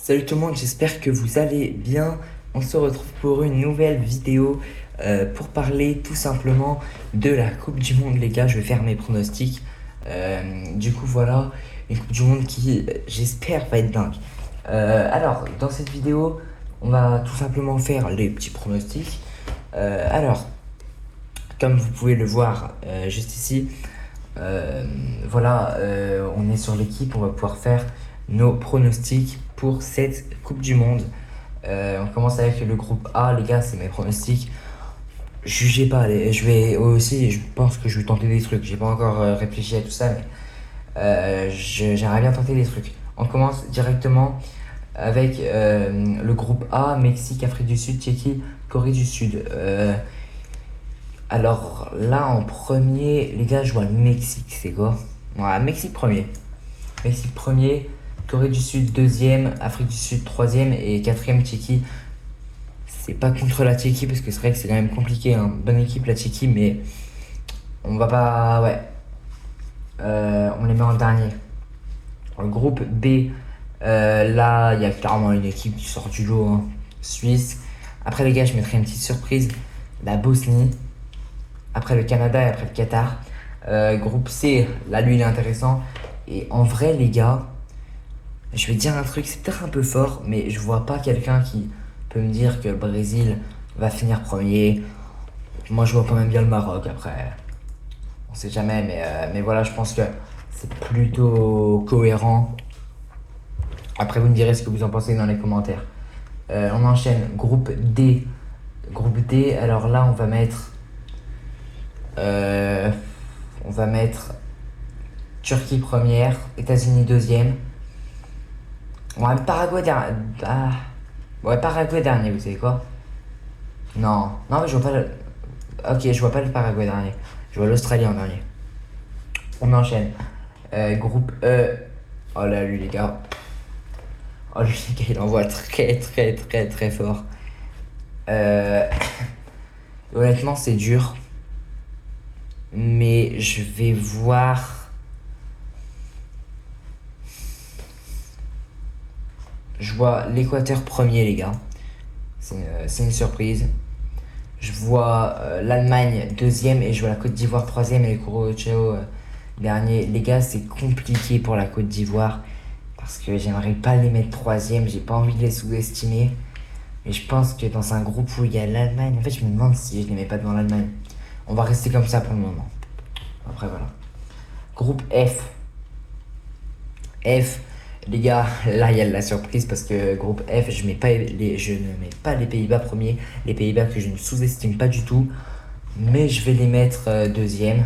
Salut tout le monde, j'espère que vous allez bien. On se retrouve pour une nouvelle vidéo pour parler tout simplement de la Coupe du Monde, les gars. Je vais faire mes pronostics. Du coup, voilà, une Coupe du Monde qui, j'espère, va être dingue. Alors, dans cette vidéo, on va tout simplement faire les petits pronostics. Alors, comme vous pouvez le voir juste ici, voilà, on est sur l'équipe, on va pouvoir faire nos pronostics pour cette Coupe du Monde. On commence avec le groupe A, les gars, c'est mes pronostics. Jugez pas, je vais aussi, je pense que je vais tenter des trucs. J'ai pas encore réfléchi à tout ça, mais j'aimerais bien tenter des trucs. On commence directement avec le groupe A, Mexique, Afrique du Sud, Tchéquie, Corée du Sud. Alors là, en premier, les gars, je vois le Mexique, c'est quoi? Ouais, Mexique premier. Mexique premier, Corée du Sud deuxième, Afrique du Sud troisième et quatrième Tchéquie. C'est pas contre la Tchéquie parce que c'est vrai que c'est quand même compliqué, hein. Bonne équipe la Tchéquie, mais on va pas. Ouais. On les met en dernier. Dans le groupe B, là, il y a clairement une équipe qui sort du lot, hein. Suisse. Après, les gars, je mettrai une petite surprise, la Bosnie. Après le Canada et après le Qatar. Groupe C, là, lui, il est intéressant. Et en vrai, les gars, je vais dire un truc, c'est peut-être un peu fort, mais je vois pas quelqu'un qui peut me dire que le Brésil va finir premier. Moi, je vois quand même bien le Maroc. Après, on sait jamais, mais voilà, je pense que c'est plutôt cohérent. Après, vous me direz ce que vous en pensez dans les commentaires. On enchaîne. Groupe D. Groupe D, alors là, on va mettre Turquie première, États-Unis deuxième. Ouais, Paraguay dernier. Ah. Ouais, Paraguay dernier, vous savez quoi? Non, non, mais je vois pas le. Ok, je vois pas le Paraguay dernier. Je vois l'Australie en dernier. On enchaîne. Groupe E. Oh là, lui, les gars. Oh, lui, les gars, il envoie très, très, très, très fort. Honnêtement, c'est dur. Mais je vais voir. Je vois l'Équateur premier, les gars. C'est une surprise. Je vois l'Allemagne deuxième et je vois la Côte d'Ivoire troisième et les Curaçao dernier. Les gars, c'est compliqué pour la Côte d'Ivoire parce que j'aimerais pas les mettre troisième. J'ai pas envie de les sous-estimer. Mais je pense que dans un groupe où il y a l'Allemagne, en fait, je me demande si je les mets pas devant l'Allemagne. On va rester comme ça pour le moment. Après, voilà. Groupe F. F, les gars, là il y a de la surprise parce que groupe F, je ne mets pas les Pays-Bas premiers, les Pays-Bas que je ne sous-estime pas du tout, mais je vais les mettre deuxième,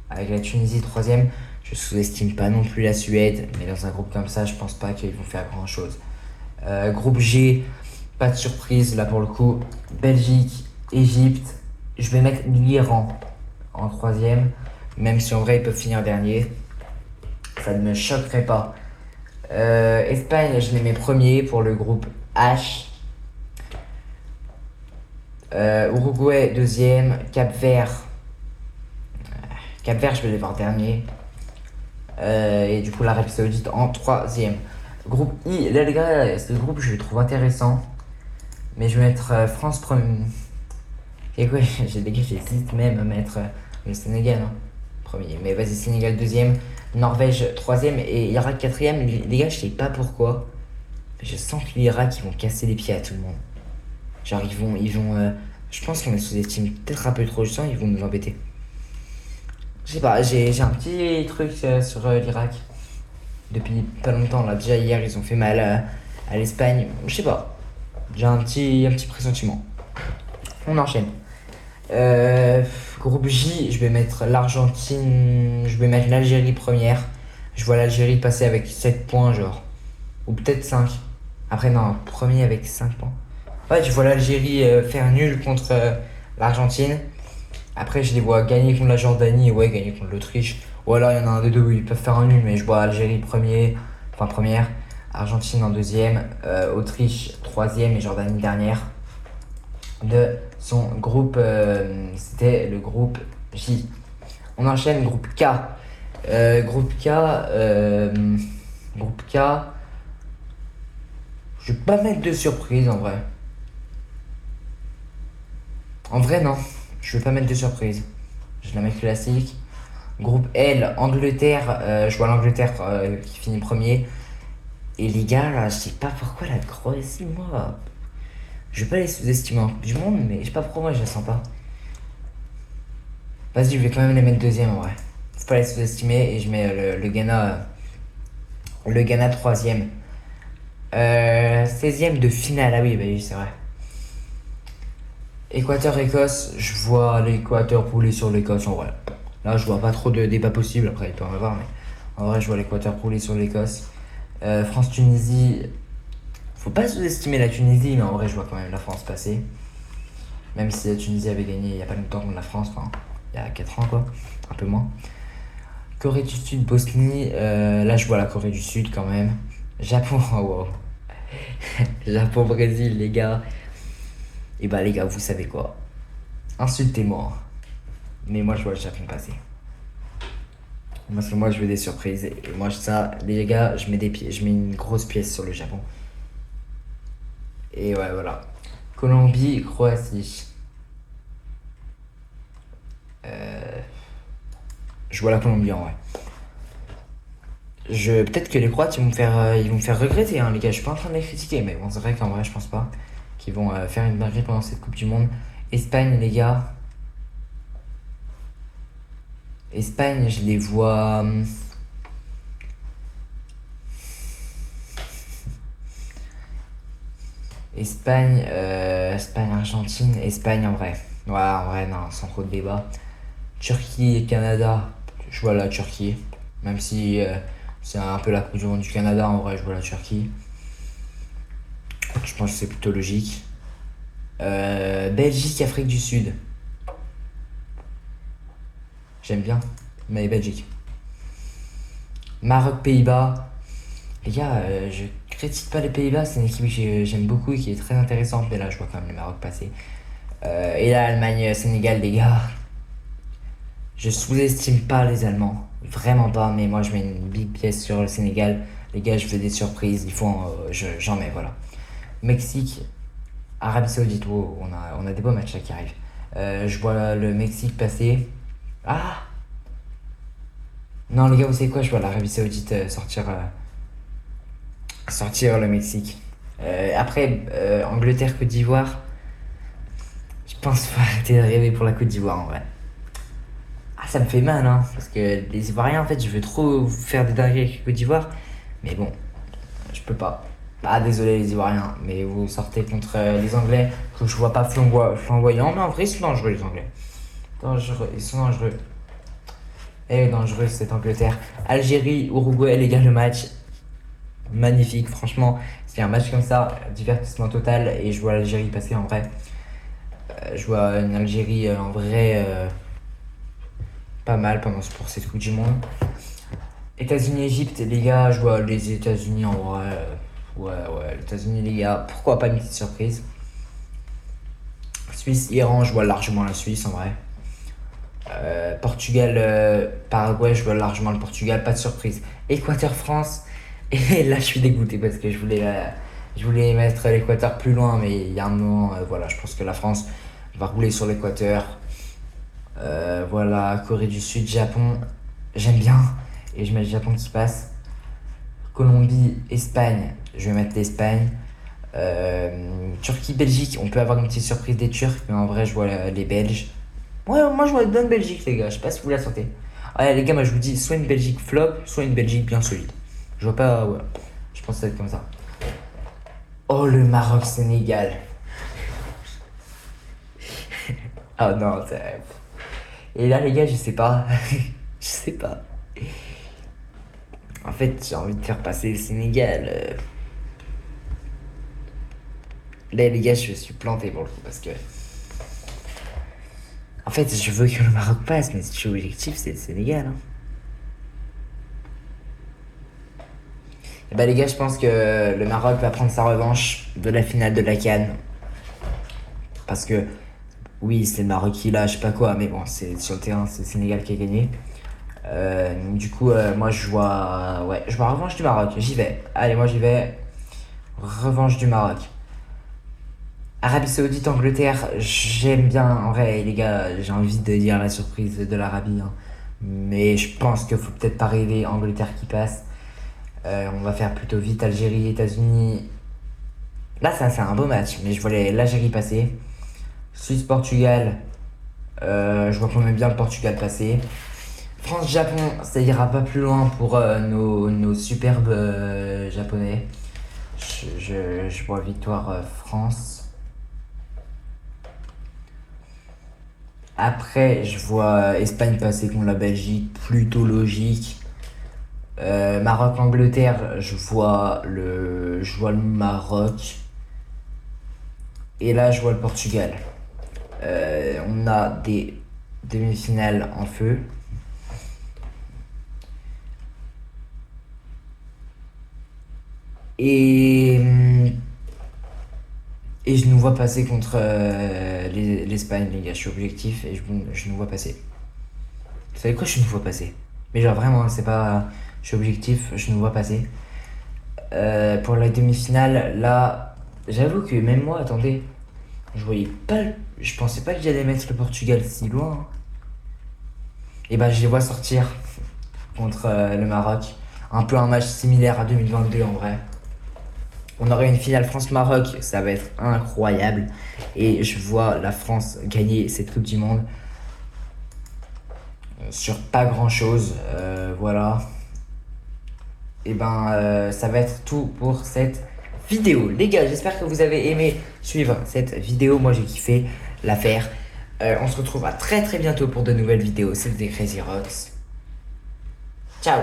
avec la Tunisie troisième. Je sous-estime pas non plus la Suède, mais dans un groupe comme ça, je pense pas qu'ils vont faire grand-chose. Groupe G, pas de surprise là pour le coup, Belgique, Égypte, je vais mettre l'Iran en troisième, même si en vrai ils peuvent finir dernier. Ça ne me choquerait pas. Espagne, je les mets premiers pour le groupe H. Uruguay, deuxième. Cap-Vert. Cap-Vert, je vais les voir dernier. Et du coup, l'Arabie Saoudite en troisième. Groupe I, là les gars, ce groupe, je le trouve intéressant. Mais je vais mettre France premier. Et quoi, j'hésite même à mettre le Sénégal, hein, premier. Mais vas-y, Sénégal deuxième. Norvège troisième et Irak quatrième. Les gars, je sais pas pourquoi. Je sens que l'Irak, ils vont casser les pieds à tout le monde. Genre, je pense qu'on les sous-estime peut-être un peu trop. Je sens qu'ils vont nous embêter. Je sais pas, j'ai un petit truc sur l'Irak. Depuis pas longtemps, là. Déjà, hier, ils ont fait mal à l'Espagne. Je sais pas. J'ai un petit pressentiment. On enchaîne. Groupe J, je vais mettre l'Argentine, je vais mettre l'Algérie première. Je vois l'Algérie passer avec 7 points, genre. Ou peut-être 5. Après, non, premier avec 5 points. Ouais, je vois l'Algérie faire nul contre l'Argentine. Après, je les vois gagner contre la Jordanie, ouais, gagner contre l'Autriche. Ou alors, il y en a un des deux où ils peuvent faire un nul, mais je vois Algérie premier, enfin première. Argentine en deuxième, Autriche troisième et Jordanie dernière. De son groupe, c'était le groupe J. On enchaîne groupe K. Groupe K, Je vais pas mettre de surprise en vrai. En vrai, non. Je vais pas mettre de surprise. Je la mets classique. Groupe L, Angleterre. Je vois l'Angleterre qui finit premier. Et les gars, là, je sais pas pourquoi la Croatie, moi. Je vais pas les sous-estimer en Coupe du Monde, mais je sais pas pourquoi moi je la sens pas. Vas-y, je vais quand même les mettre deuxième en vrai. Faut pas les sous-estimer et je mets le Ghana troisième. 16e de finale, ah oui, bah oui, c'est vrai. Équateur-Écosse, je vois l'Équateur rouler sur l'Écosse en vrai. Là, je vois pas trop de débat possible, après il peut en avoir, mais en vrai, je vois l'Équateur rouler sur l'Écosse. France-Tunisie, faut pas sous-estimer la Tunisie, mais en vrai, je vois quand même la France passer. Même si la Tunisie avait gagné il y a pas longtemps contre la France, enfin, il y a 4 ans quoi, un peu moins. Corée du Sud, Bosnie, là je vois la Corée du Sud quand même. Japon, oh wow. Japon, Brésil, les gars. Et bah les gars, vous savez quoi? Insultez-moi. Mais moi je vois le Japon passer. Parce que moi je veux des surprises. Et moi ça, les gars, je mets une grosse pièce sur le Japon. Et ouais voilà. Colombie, Croatie. Je vois la Colombie en vrai. Peut-être que les Croates ils vont me faire regretter hein, les gars, je suis pas en train de les critiquer, mais bon c'est vrai qu'en vrai je pense pas qu'ils vont faire une dinguerie pendant cette Coupe du Monde. Espagne les gars. Espagne je les vois. Espagne, Espagne, Argentine, Espagne en vrai. Ouais en vrai non, sans trop de débat. Turquie et Canada, je vois la Turquie. Même si c'est un peu la Coupe du Monde du Canada, en vrai je vois la Turquie. Je pense que c'est plutôt logique. Belgique, Afrique du Sud. J'aime bien, mais Belgique. Maroc, Pays-Bas. Les gars, je critique pas les Pays-Bas, c'est une équipe que j'aime beaucoup et qui est très intéressante, mais là je vois quand même le Maroc passer. Et là, Allemagne, Sénégal, les gars. Je sous-estime pas les Allemands, vraiment pas, mais moi je mets une big pièce sur le Sénégal. Les gars, je fais des surprises, j'en mets, voilà. Mexique, Arabie Saoudite, oh, on a des beaux matchs là qui arrivent. Je vois le Mexique passer. Ah! Non, les gars, vous savez quoi? Je vois l'Arabie Saoudite sortir le Mexique. Après, Angleterre, Côte d'Ivoire. Je pense faut arrêter de rêver pour la Côte d'Ivoire en vrai. Ah, ça me fait mal, hein, parce que les Ivoiriens, en fait, je veux trop faire des dingueries avec la Côte d'Ivoire. Mais bon, je peux pas. Ah, désolé les Ivoiriens, mais vous sortez contre les Anglais, que je vois pas flamboyants. Mais en vrai, ils sont dangereux, les Anglais. Dangereux, ils sont dangereux. Et dangereux, cette Angleterre. Algérie, Uruguay, les gars, le match. Magnifique, franchement. C'est un match comme ça, divertissement total. Et je vois l'Algérie passer en vrai. Je vois une Algérie en vrai pas mal pour cette Coupe du Monde. États-Unis, Égypte, les gars, je vois les États-Unis en vrai. Ouais, les États-Unis, les gars, pourquoi pas une petite surprise. Suisse, Iran, je vois largement la Suisse en vrai. Portugal, Paraguay, je vois largement le Portugal, pas de surprise. Équateur, France, et là je suis dégoûté parce que je voulais mettre l'Équateur plus loin, mais il y a un moment, voilà, je pense que la France va rouler sur l'Équateur. Voilà, Corée du Sud, Japon, j'aime bien, et je mets le Japon qui passe. Colombie, Espagne, je vais mettre l'Espagne. Turquie, Belgique, on peut avoir une petite surprise des Turcs, mais en vrai, je vois les Belges. Ouais, moi je vois une bonne Belgique, les gars, je sais pas si vous la sentez. Ouais, les gars, moi je vous dis, soit une Belgique flop, soit une Belgique bien solide. Je vois pas, ouais, je pense que ça va être comme ça. Oh, le Maroc-Sénégal. Oh non, c'est. Et là, les gars, je sais pas. Je sais pas. En fait, j'ai envie de faire passer le Sénégal. Là, les gars, je suis planté pour le coup parce que. En fait, je veux que le Maroc passe, mais si je suis objectif, c'est le Sénégal. Hein. Et bah, les gars, je pense que le Maroc va prendre sa revanche de la finale de la CAN. Parce que, oui, c'est le Maroc qui l'a, je sais pas quoi, mais bon, c'est sur le terrain, c'est le Sénégal qui a gagné. Du coup, moi, je vois. Ouais, je vois la revanche du Maroc, j'y vais. Allez, moi, j'y vais. revanche du Maroc. Arabie Saoudite, Angleterre, j'aime bien. En vrai, les gars, j'ai envie de dire la surprise de l'Arabie, hein. Mais je pense qu'il faut peut-être pas rêver. Angleterre qui passe. On va faire plutôt vite. Algérie, États-Unis. Là, ça, c'est un beau match. Mais je vois l'Algérie passer. Suisse, Portugal. Je vois quand même bien le Portugal passer. France-Japon, ça ira pas plus loin pour nos superbes japonais. Je vois victoire France. Après, je vois Espagne passer contre la Belgique, plutôt logique. Maroc-Angleterre, je vois le Maroc. Et là, je vois le Portugal. On a des demi-finales en feu. Et, et je nous vois passer contre l'Espagne, les gars. Je suis objectif et je nous vois passer. Vous savez quoi, je nous vois passer? Mais genre vraiment, c'est pas. Je suis objectif, je nous vois passer. Pour la demi-finale, là, j'avoue que même moi, attendez, je voyais pas. Je pensais pas que j'allais mettre le Portugal si loin, hein. Et bah, je les vois sortir contre le Maroc. Un peu un match similaire à 2022 en vrai. On aurait une finale France-Maroc, ça va être incroyable. Et je vois la France gagner cette Coupe du Monde sur pas grand-chose. Voilà. Et ben, ça va être tout pour cette vidéo. Les gars, j'espère que vous avez aimé suivre cette vidéo. Moi, j'ai kiffé la faire. On se retrouvera très très bientôt pour de nouvelles vidéos. C'était Crazy Rocks. Ciao!